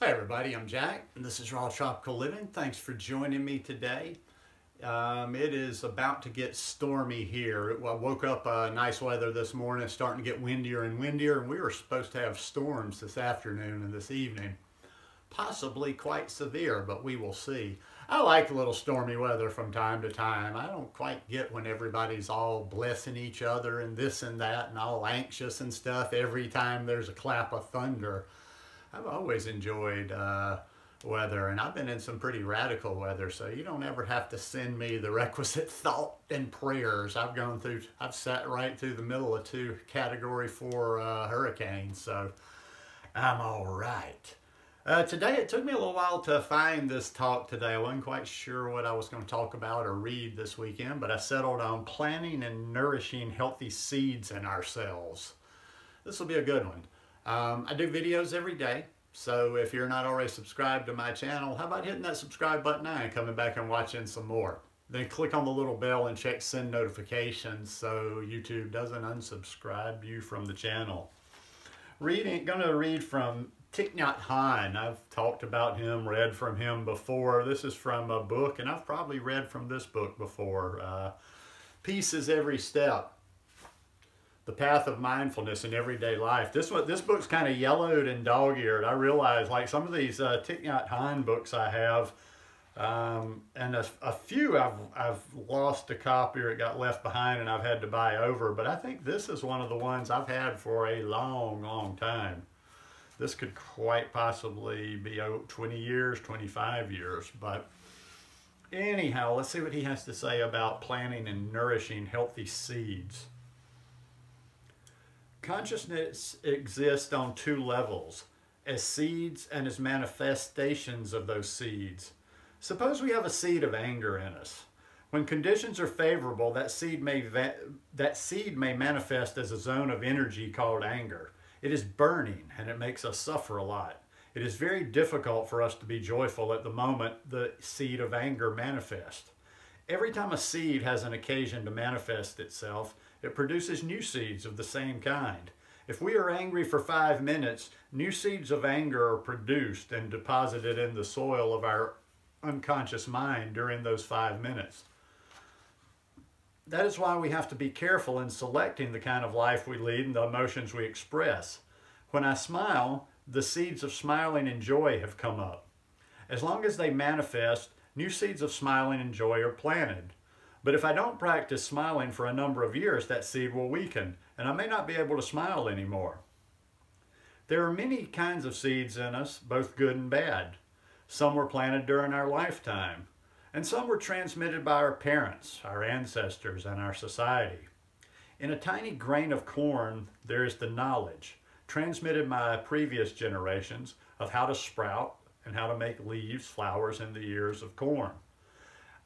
Hi everybody, I'm Jack and this is Raw Tropical Living. Thanks for joining me today. It is about to get stormy here. I woke up nice weather this morning, starting to get windier and windier, and we were supposed to have storms this afternoon and this evening. Possibly quite severe, but we will see. I like a little stormy weather from time to time. I don't quite get when everybody's all blessing each other and this and that and all anxious and stuff every time there's a clap of thunder. I've always enjoyed weather, and I've been in some pretty radical weather, so you don't ever have to send me the requisite thought and prayers. I've sat right through the middle of two Category 4 hurricanes, so I'm all right. Today, it took me a little while to find this talk today. I wasn't quite sure what I was going to talk about or read this weekend, but I settled on planting and nourishing healthy seeds in ourselves. This will be a good one. I do videos every day, so if you're not already subscribed to my channel, how about hitting that subscribe button now and coming back and watching some more? Then click on the little bell and check send notifications so YouTube doesn't unsubscribe you from the channel. Going to read from Thich Nhat Hanh. I've talked about him, read from him before. This is from a book, and I've probably read from this book before. Peace is Every Step. The Path of Mindfulness in Everyday Life. This book's kind of yellowed and dog-eared. I realize, like some of these Thich Nhat Hanh books I have, and a few I've lost a copy or it got left behind and I've had to buy over, but I think this is one of the ones I've had for a long, long time. This could quite possibly be 20 years, 25 years, but anyhow, let's see what he has to say about planting and nourishing healthy seeds. Consciousness exists on two levels, as seeds and as manifestations of those seeds. Suppose we have a seed of anger in us. When conditions are favorable, that seed may manifest as a zone of energy called anger. It is burning and it makes us suffer a lot. It is very difficult for us to be joyful at the moment the seed of anger manifests. Every time a seed has an occasion to manifest itself, it produces new seeds of the same kind. If we are angry for 5 minutes, new seeds of anger are produced and deposited in the soil of our unconscious mind during those 5 minutes. That is why we have to be careful in selecting the kind of life we lead and the emotions we express. When I smile, the seeds of smiling and joy have come up. As long as they manifest, new seeds of smiling and joy are planted. But if I don't practice smiling for a number of years, that seed will weaken, and I may not be able to smile anymore. There are many kinds of seeds in us, both good and bad. Some were planted during our lifetime, and some were transmitted by our parents, our ancestors, and our society. In a tiny grain of corn, there is the knowledge, transmitted by previous generations, of how to sprout and how to make leaves, flowers, and the ears of corn.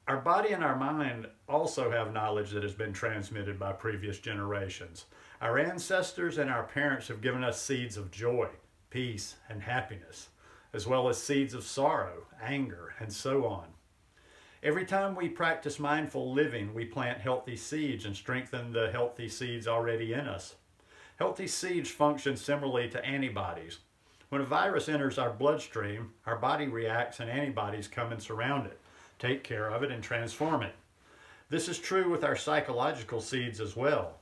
Our body and our mind also have knowledge that has been transmitted by previous generations. Our ancestors and our parents have given us seeds of joy, peace, and happiness, as well as seeds of sorrow, anger, and so on. Every time we practice mindful living, we plant healthy seeds and strengthen the healthy seeds already in us. Healthy seeds function similarly to antibodies. When a virus enters our bloodstream, our body reacts and antibodies come and surround it, take care of it, and transform it. This is true with our psychological seeds as well.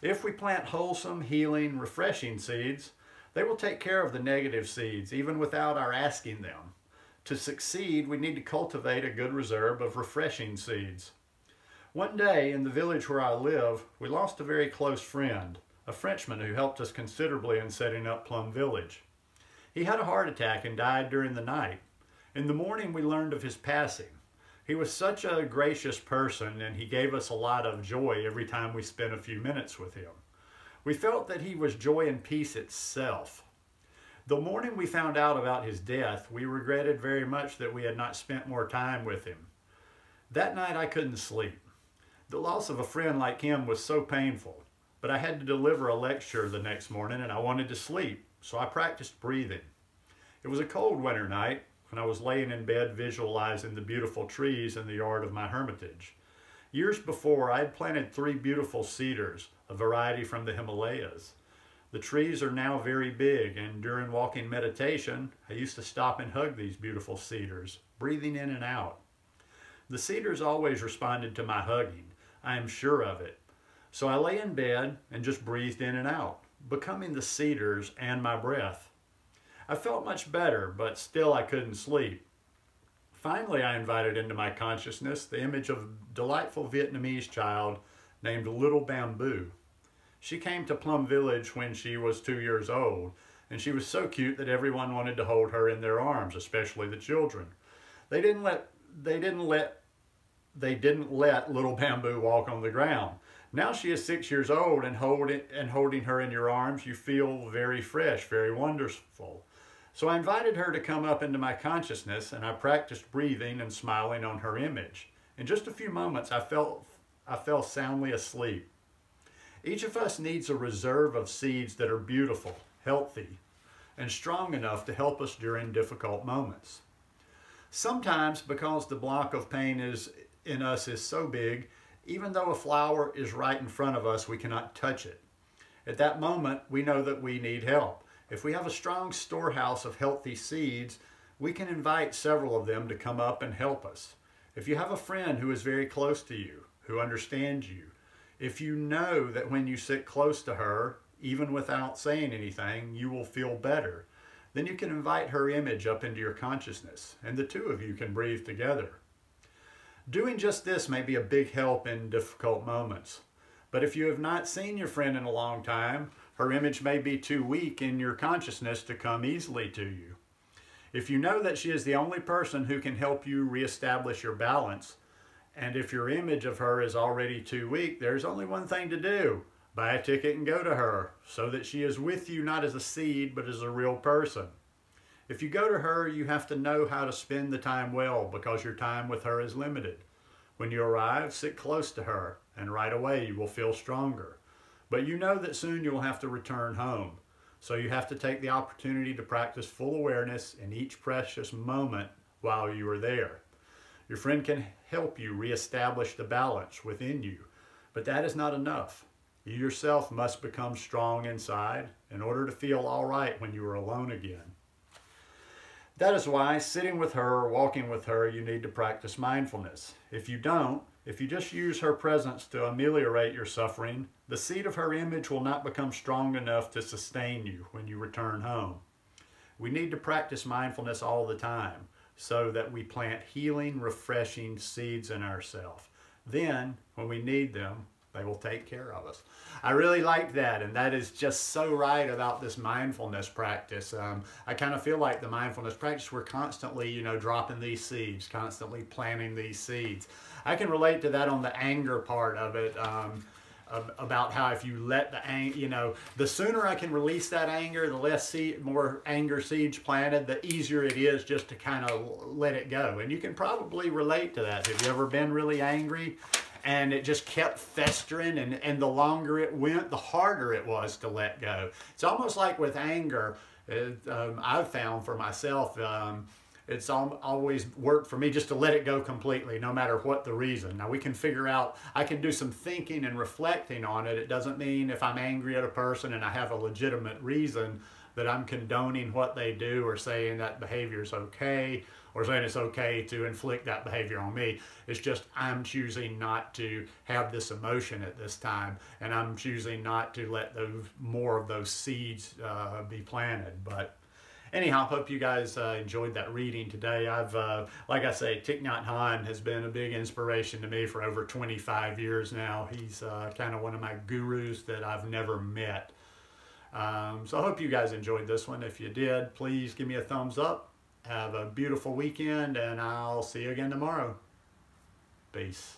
If we plant wholesome, healing, refreshing seeds, they will take care of the negative seeds, even without our asking them. To succeed, we need to cultivate a good reserve of refreshing seeds. One day, in the village where I live, we lost a very close friend, a Frenchman who helped us considerably in setting up Plum Village. He had a heart attack and died during the night. In the morning, we learned of his passing. He was such a gracious person, and he gave us a lot of joy every time we spent a few minutes with him. We felt that he was joy and peace itself. The morning we found out about his death, we regretted very much that we had not spent more time with him. That night I couldn't sleep. The loss of a friend like him was so painful, but I had to deliver a lecture the next morning and I wanted to sleep, so I practiced breathing. It was a cold winter night when I was laying in bed visualizing the beautiful trees in the yard of my hermitage. Years before, I had planted 3 beautiful cedars, a variety from the Himalayas. The trees are now very big, and during walking meditation, I used to stop and hug these beautiful cedars, breathing in and out. The cedars always responded to my hugging. I am sure of it. So I lay in bed and just breathed in and out, becoming the cedars and my breath. I felt much better, but still I couldn't sleep. Finally, I invited into my consciousness the image of a delightful Vietnamese child named Little Bamboo. She came to Plum Village when she was 2 years old, and she was so cute that everyone wanted to hold her in their arms, especially the children. They didn't let Little Bamboo walk on the ground. Now she is 6 years old, and holding her in your arms, you feel very fresh, very wonderful. So I invited her to come up into my consciousness, and I practiced breathing and smiling on her image. In just a few moments, I fell soundly asleep. Each of us needs a reserve of seeds that are beautiful, healthy, and strong enough to help us during difficult moments. Sometimes, because the block of pain in us is so big, even though a flower is right in front of us, we cannot touch it. At that moment, we know that we need help. If we have a strong storehouse of healthy seeds, we can invite several of them to come up and help us. If you have a friend who is very close to you, who understands you, if you know that when you sit close to her, even without saying anything, you will feel better, then you can invite her image up into your consciousness, and the two of you can breathe together. Doing just this may be a big help in difficult moments. But if you have not seen your friend in a long time, her image may be too weak in your consciousness to come easily to you. If you know that she is the only person who can help you reestablish your balance, and if your image of her is already too weak, there's only one thing to do. Buy a ticket and go to her, so that she is with you not as a seed, but as a real person. If you go to her, you have to know how to spend the time well, because your time with her is limited. When you arrive, sit close to her, and right away you will feel stronger. But you know that soon you will have to return home. So you have to take the opportunity to practice full awareness in each precious moment while you are there. Your friend can help you reestablish the balance within you, but that is not enough. You yourself must become strong inside in order to feel all right when you are alone again. That is why sitting with her or walking with her, you need to practice mindfulness. If you don't, if you just use her presence to ameliorate your suffering, the seed of her image will not become strong enough to sustain you when you return home. We need to practice mindfulness all the time so that we plant healing, refreshing seeds in ourselves. Then, when we need them, they will take care of us. I really like that, and that is just so right about this mindfulness practice. I kind of feel like the mindfulness practice, we're constantly, dropping these seeds, constantly planting these seeds. I can relate to that on the anger part of it, about how if you let the anger, the sooner I can release that anger, the less more anger seeds planted, the easier it is just to kind of let it go. And you can probably relate to that. Have you ever been really angry and it just kept festering, and the longer it went, the harder it was to let go? It's almost like with anger, I've found for myself, it's always worked for me just to let it go completely, no matter what the reason. Now we can figure out, I can do some thinking and reflecting on it. It doesn't mean if I'm angry at a person and I have a legitimate reason that I'm condoning what they do or saying that behavior is okay or saying it's okay to inflict that behavior on me. It's just I'm choosing not to have this emotion at this time, and I'm choosing not to let more of those seeds be planted. But anyhow, hope you guys enjoyed that reading today. Like I say, Thich Nhat Hanh has been a big inspiration to me for over 25 years now. He's kind of one of my gurus that I've never met. So I hope you guys enjoyed this one. If you did, please give me a thumbs up. Have a beautiful weekend, and I'll see you again tomorrow. Peace.